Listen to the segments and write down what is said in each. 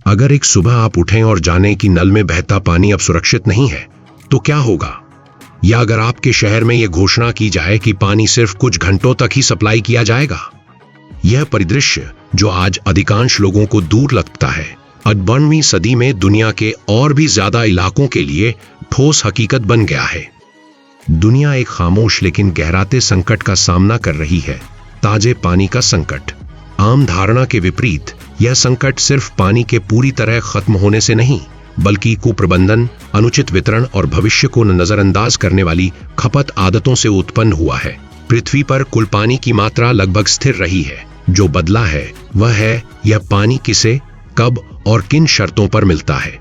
अगर एक सुबह आप उठें और जानें कि नल में बहता पानी अब सुरक्षित नहीं है, तो क्या होगा? या अगर आपके शहर में यह घोषणा की जाए कि पानी सिर्फ कुछ घंटों तक ही सप्लाई किया जाएगा? यह परिदृश्य, जो आज अधिकांश लोगों को दूर लगता है, 18वीं सदी में दुनिया के और भी ज्यादा इलाकों के लिए ठोस हकीकत बन गया है। दुनिया एक खामोश लेकिन गहराते संकट का सामना कर रही है, ताजे पानी का संकट। आम धारणा के विपरीत यह संकट सिर्फ पानी के पूरी तरह खत्म होने से नहीं, बल्कि कुप्रबंधन, अनुचित वितरण और भविष्य को नजरअंदाज करने वाली खपत आदतों से उत्पन्न हुआ है। पृथ्वी पर कुल पानी की मात्रा लगभग स्थिर रही है। जो बदला है वह है यह पानी किसे, कब और किन शर्तों पर मिलता है।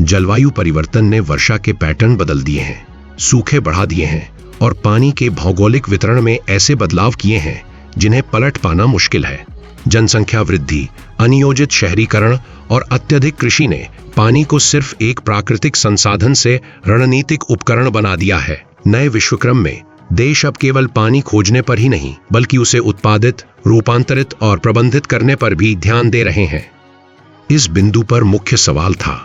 जलवायु परिवर्तन ने वर्षा के पैटर्न बदल दिए हैं, सूखे बढ़ा दिए हैं और पानी के भौगोलिक वितरण में ऐसे बदलाव किए हैं जिन्हें पलट पाना मुश्किल है। जनसंख्या वृद्धि, अनियोजित शहरीकरण और अत्यधिक कृषि ने पानी को सिर्फ एक प्राकृतिक संसाधन से रणनीतिक उपकरण बना दिया है। नए विश्वक्रम में देश अब केवल पानी खोजने पर ही नहीं, बल्कि उसे उत्पादित, रूपांतरित और प्रबंधित करने पर भी ध्यान दे रहे हैं। इस बिंदु पर मुख्य सवाल था,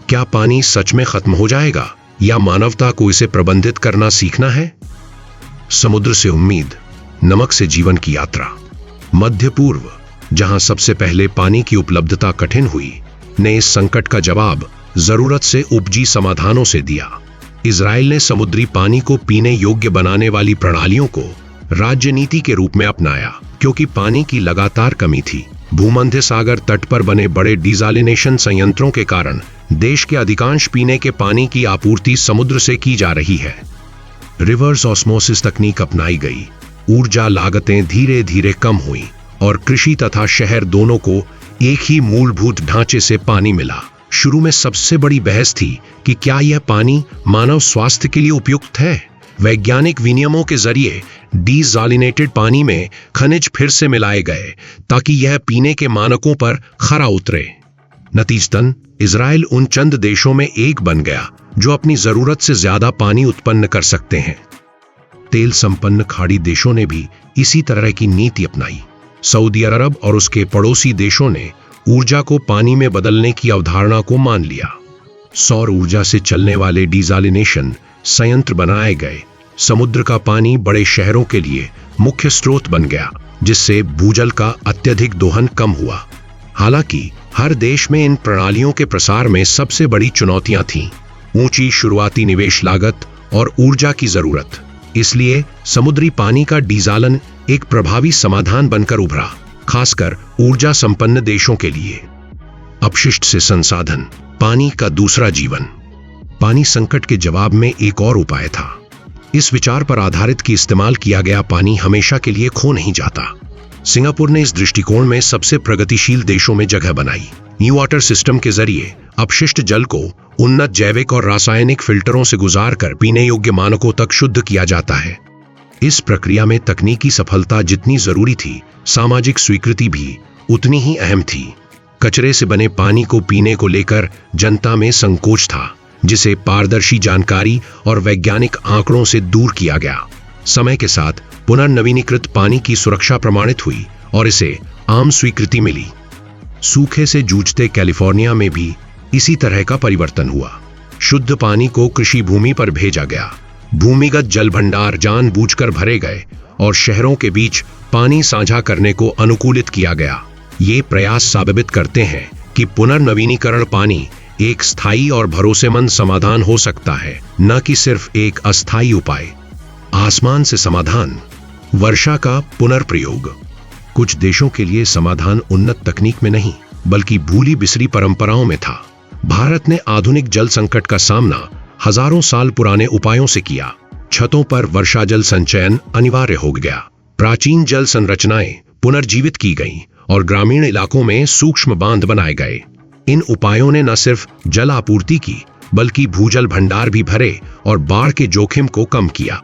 क्या पानी सच में खत्म हो जाएगा या मानवता को इसे प्रबंधित करना सीखना है? समुद्र से उम्मीद, नमक से जीवन की यात्रा। मध्य पूर्व, जहां सबसे पहले पानी की उपलब्धता कठिन हुई, ने इस संकट का जवाब जरूरत से उपजी समाधानों से दिया। इजराइल ने समुद्री पानी को पीने योग्य बनाने वाली प्रणालियों को राज्य नीति के रूप में अपनाया, क्योंकि पानी की लगातार कमी थी। भूमध्य सागर तट पर बने बड़े डिसालिनेशन संयंत्रों के कारण देश के अधिकांश पीने के पानी की आपूर्ति समुद्र से की जा रही है। रिवर्स ऑस्मोसिस तकनीक अपनाई गई, ऊर्जा लागतें धीरे धीरे कम हुई और कृषि तथा शहर दोनों को एक ही मूलभूत ढांचे से पानी मिला। शुरू में सबसे बड़ी बहस थी कि क्या यह पानी मानव स्वास्थ्य के लिए उपयुक्त है। वैज्ञानिक विनियमों के जरिए डीसैलिनेटेड पानी में खनिज फिर से मिलाए गए ताकि यह पीने के मानकों पर खरा उतरे। नतीजतन इजराइल उन चंद देशों में एक बन गया जो अपनी जरूरत से ज्यादा पानी उत्पन्न कर सकते हैं। तेल संपन्न खाड़ी देशों ने भी इसी तरह की नीति अपनाई। सऊदी अरब और उसके पड़ोसी देशों ने ऊर्जा को पानी में बदलने की अवधारणा को मान लिया। सौर ऊर्जा से चलने वाले डीसैलिनेशन संयंत्र बनाए गए। समुद्र का पानी बड़े शहरों के लिए मुख्य स्रोत बन गया, जिससे भूजल का अत्यधिक दोहन कम हुआ। हालांकि हर देश में इन प्रणालियों के प्रसार में सबसे बड़ी चुनौतियां थीं, ऊंची शुरुआती निवेश लागत और ऊर्जा की जरूरत। इसलिए समुद्री पानी का डीसालन एक प्रभावी समाधान बनकर उभरा, खासकर ऊर्जा संपन्न देशों के लिए। अपशिष्ट से संसाधन, पानी का दूसरा जीवन। पानी संकट के जवाब में एक और उपाय था। इस विचार पर आधारित कि इस्तेमाल किया गया पानी हमेशा के लिए खो नहीं जाता। सिंगापुर ने इस दृष्टिकोण में सबसे प्रगतिशील देशों में जगह बनाई। न्यू वाटर सिस्टम के जरिए अपशिष्ट जल को उन्नत जैविक और रासायनिक फिल्टरों से गुजारकर पीने योग्य मानकों तक शुद्ध किया जाता है। इस प्रक्रिया में तकनीकी सफलता जितनी जरूरी थी, सामाजिक स्वीकृति भी उतनी ही अहम थी। कचरे से बने पानी को पीने को लेकर जनता में संकोच था, जिसे पारदर्शी जानकारी और वैज्ञानिक आंकड़ों से दूर किया गया। समय के साथ पुनर्नवीनीकृत पानी की सुरक्षा प्रमाणित हुई और इसे आम स्वीकृति मिली। सूखे से जूझते कैलिफोर्निया में भी इसी तरह का परिवर्तन हुआ। शुद्ध पानी को कृषि भूमि पर भेजा गया, भूमिगत जल भंडार जानबूझकर भरे गए और शहरों के बीच पानी साझा करने को अनुकूलित किया गया। ये प्रयास साबित करते हैं कि पुनर्नवीनीकरण पानी एक स्थायी और भरोसेमंद समाधान हो सकता है, न कि सिर्फ एक अस्थायी उपाय। आसमान से समाधान, वर्षा का पुनर्प्रयोग। कुछ देशों के लिए समाधान उन्नत तकनीक में नहीं, बल्कि भूली बिसरी परंपराओं में था। भारत ने आधुनिक जल संकट का सामना हजारों साल पुराने उपायों से किया। छतों पर वर्षा जल संचयन अनिवार्य हो गया, प्राचीन जल संरचनाएं पुनर्जीवित की गईं और ग्रामीण इलाकों में सूक्ष्म बांध बनाए गए। इन उपायों ने न सिर्फ जल आपूर्ति की, बल्कि भूजल भंडार भी भरे और बाढ़ के जोखिम को कम किया।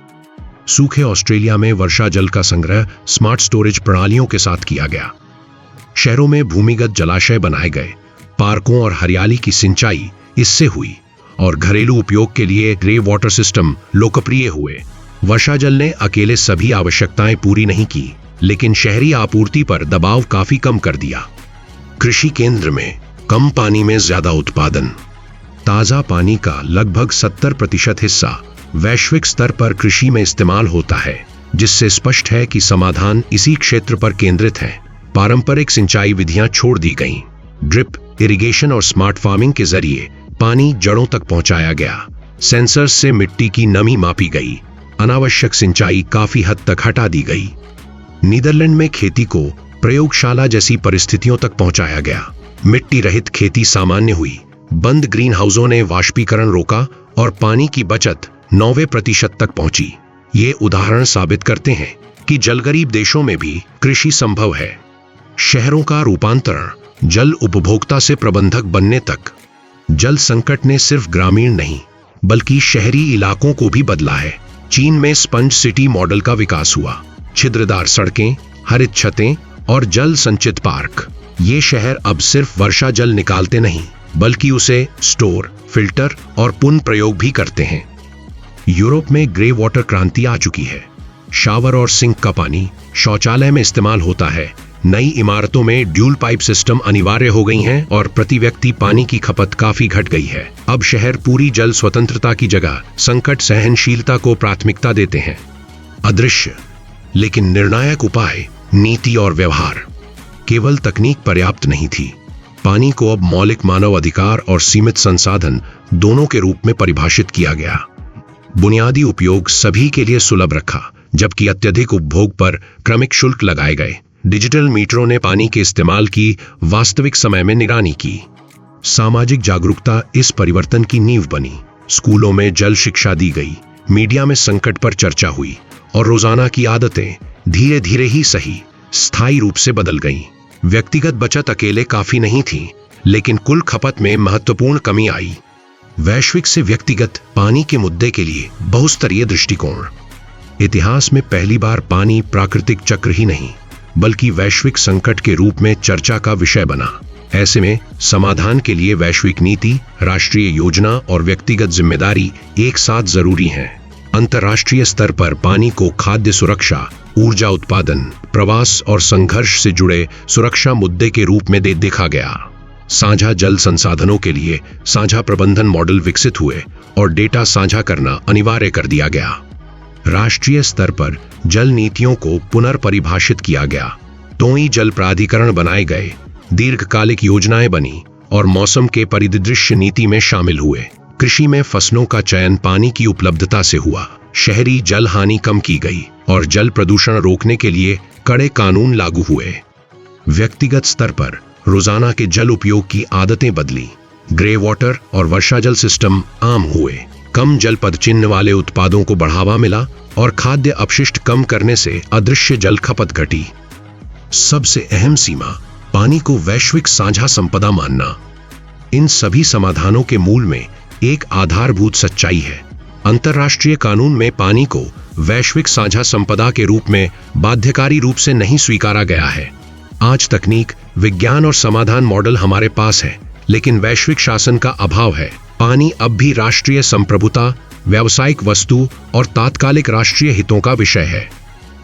सूखे ऑस्ट्रेलिया में वर्षा जल का संग्रह स्मार्ट स्टोरेज प्रणालियों के साथ किया गया। शहरों में भूमिगत जलाशय बनाए गए, पार्कों और हरियाली की सिंचाई इससे हुई और घरेलू उपयोग के लिए ग्रे वाटर सिस्टम लोकप्रिय हुए। वर्षा जल ने अकेले सभी आवश्यकताएं पूरी नहीं की, लेकिन शहरी आपूर्ति पर दबाव काफी कम कर दिया। कृषि केंद्र में कम पानी में ज्यादा उत्पादन। ताजा पानी का लगभग 70% हिस्सा वैश्विक स्तर पर कृषि में इस्तेमाल होता है, जिससे स्पष्ट है कि समाधान इसी क्षेत्र पर केंद्रित है। पारंपरिक सिंचाई विधियां छोड़ दी गईं। ड्रिप इरिगेशन और स्मार्ट फार्मिंग के जरिए पानी जड़ों तक पहुंचाया गया। सेंसर्स से मिट्टी की नमी मापी गई। अनावश्यक सिंचाई काफी हद तक हटा दी गई। नीदरलैंड में खेती को प्रयोगशाला जैसी परिस्थितियों तक पहुंचाया गया। मिट्टी रहित खेती सामान्य हुई। बंद ग्रीन हाउसों ने वाष्पीकरण रोका और पानी की बचत 90% तक पहुंची। ये उदाहरण साबित करते हैं कि जलगरीब देशों में भी कृषि संभव है। शहरों का रूपांतरण जल उपभोक्ता से प्रबंधक बनने तक। जल संकट ने सिर्फ ग्रामीण नहीं बल्कि शहरी इलाकों को भी बदला है। चीन में स्पंज सिटी मॉडल का विकास हुआ। छिद्रदार सड़कें, हरित छतें और जल संचित पार्क। ये शहर अब सिर्फ वर्षा जल निकालते नहीं बल्कि उसे स्टोर, फिल्टर और पुनः प्रयोग भी करते हैं। यूरोप में ग्रे वाटर क्रांति आ चुकी है। शावर और सिंक का पानी शौचालय में इस्तेमाल होता है। नई इमारतों में ड्यूल पाइप सिस्टम अनिवार्य हो गई हैं और प्रति व्यक्ति पानी की खपत काफी घट गई है। अब शहर पूरी जल स्वतंत्रता की जगह संकट सहनशीलता को प्राथमिकता देते हैं। अदृश्य लेकिन निर्णायक उपाय, नीति और व्यवहार। केवल तकनीक पर्याप्त नहीं थी। पानी को अब मौलिक मानव अधिकार और सीमित संसाधन दोनों के रूप में परिभाषित किया गया। बुनियादी उपयोग सभी के लिए सुलभ रखा, जबकि अत्यधिक उपभोग पर क्रमिक शुल्क लगाए गए। डिजिटल मीटरों ने पानी के इस्तेमाल की वास्तविक समय में निगरानी की। सामाजिक जागरूकता इस परिवर्तन की नींव बनी। स्कूलों में जल शिक्षा दी गई, मीडिया में संकट पर चर्चा हुई और रोजाना की आदतें धीरे धीरे ही सही स्थायी रूप से बदल गईं। व्यक्तिगत बचत अकेले काफी नहीं थी, लेकिन कुल खपत में महत्वपूर्ण कमी आई। वैश्विक से व्यक्तिगत पानी के मुद्दे के लिए बहुस्तरीय दृष्टिकोण। इतिहास में पहली बार पानी प्राकृतिक चक्र ही नहीं बल्कि वैश्विक संकट के रूप में चर्चा का विषय बना। ऐसे में समाधान के लिए वैश्विक नीति, राष्ट्रीय योजना और व्यक्तिगत जिम्मेदारी एक साथ जरूरी हैं। अंतर्राष्ट्रीय स्तर पर पानी को खाद्य सुरक्षा, ऊर्जा उत्पादन, प्रवास और संघर्ष से जुड़े सुरक्षा मुद्दे के रूप में देखा गया। साझा जल संसाधनों के लिए साझा प्रबंधन मॉडल विकसित हुए और डेटा साझा करना अनिवार्य कर दिया गया। राष्ट्रीय स्तर पर जल नीतियों को पुनर्परिभाषित किया गया। तोई जल प्राधिकरण बनाए गए, दीर्घकालिक योजनाएं बनी और मौसम के परिदृश्य नीति में शामिल हुए। कृषि में फसलों का चयन पानी की उपलब्धता से हुआ। शहरी जल हानि कम की गई और जल प्रदूषण रोकने के लिए कड़े कानून लागू हुए। व्यक्तिगत स्तर पर रोजाना के जल उपयोग की आदतें बदली। ग्रे वाटर और वर्षा जल सिस्टम आम हुए। कम जल पद चिन्ह वाले उत्पादों को बढ़ावा मिला और खाद्य अपशिष्ट कम करने से अदृश्य जल खपत घटी। सबसे अहम सीमा, पानी को वैश्विक साझा संपदा मानना। इन सभी समाधानों के मूल में एक आधारभूत सच्चाई है। अंतर्राष्ट्रीय कानून में पानी को वैश्विक साझा संपदा के रूप में बाध्यकारी रूप से नहीं स्वीकारा गया है। आज तकनीक, विज्ञान और समाधान मॉडल हमारे पास है, लेकिन वैश्विक शासन का अभाव है। पानी अब भी राष्ट्रीय संप्रभुता, व्यावसायिक वस्तु और तात्कालिक राष्ट्रीय हितों का विषय है।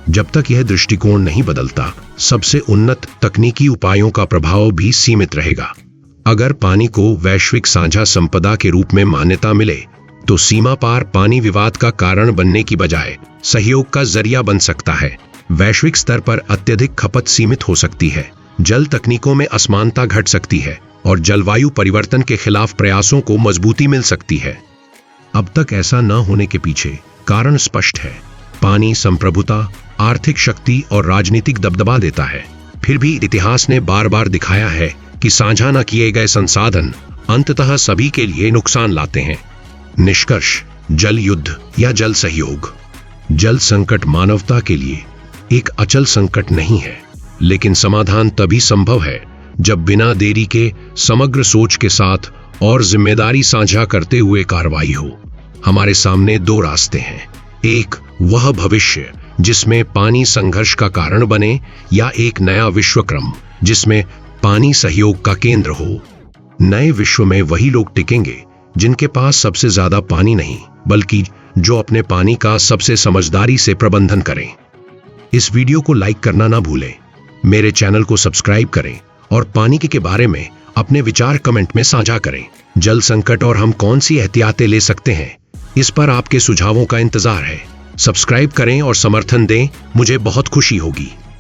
जब तक यह दृष्टिकोण नहीं बदलता, सबसे उन्नत तकनीकी उपायों का प्रभाव भी सीमित रहेगा। अगर पानी को वैश्विक साझा संपदा के रूप में मान्यता मिले, तो सीमा पार पानी विवाद का कारण बनने की बजाय सहयोग का जरिया बन सकता है। वैश्विक स्तर पर अत्यधिक खपत सीमित हो सकती है, जल तकनीकों में असमानता घट सकती है और जलवायु परिवर्तन के खिलाफ प्रयासों को मजबूती मिल सकती है। अब तक ऐसा न होने के पीछे कारण स्पष्ट है। पानी संप्रभुता, आर्थिक शक्ति और राजनीतिक दबदबा देता है। फिर भी इतिहास ने बार बार दिखाया है कि साझा न किए गए संसाधन अंततः सभी के लिए नुकसान लाते हैं। निष्कर्ष, जल युद्ध या जल सहयोग। जल संकट मानवता के लिए एक अचल संकट नहीं है, लेकिन समाधान तभी संभव है जब बिना देरी के समग्र सोच के साथ और जिम्मेदारी साझा करते हुए कार्रवाई हो। हमारे सामने दो रास्ते हैं, एक वह भविष्य जिसमें पानी संघर्ष का कारण बने, या एक नया विश्व क्रम जिसमें पानी सहयोग का केंद्र हो। नए विश्व में वही लोग टिकेंगे जिनके पास सबसे ज्यादा पानी नहीं, बल्कि जो अपने पानी का सबसे समझदारी से प्रबंधन करें। इस वीडियो को लाइक करना ना भूलें, मेरे चैनल को सब्सक्राइब करें और पानी के बारे में अपने विचार कमेंट में साझा करें। जल संकट और हम कौन सी एहतियातें ले सकते हैं, इस पर आपके सुझावों का इंतजार है। सब्सक्राइब करें और समर्थन दें, मुझे बहुत खुशी होगी।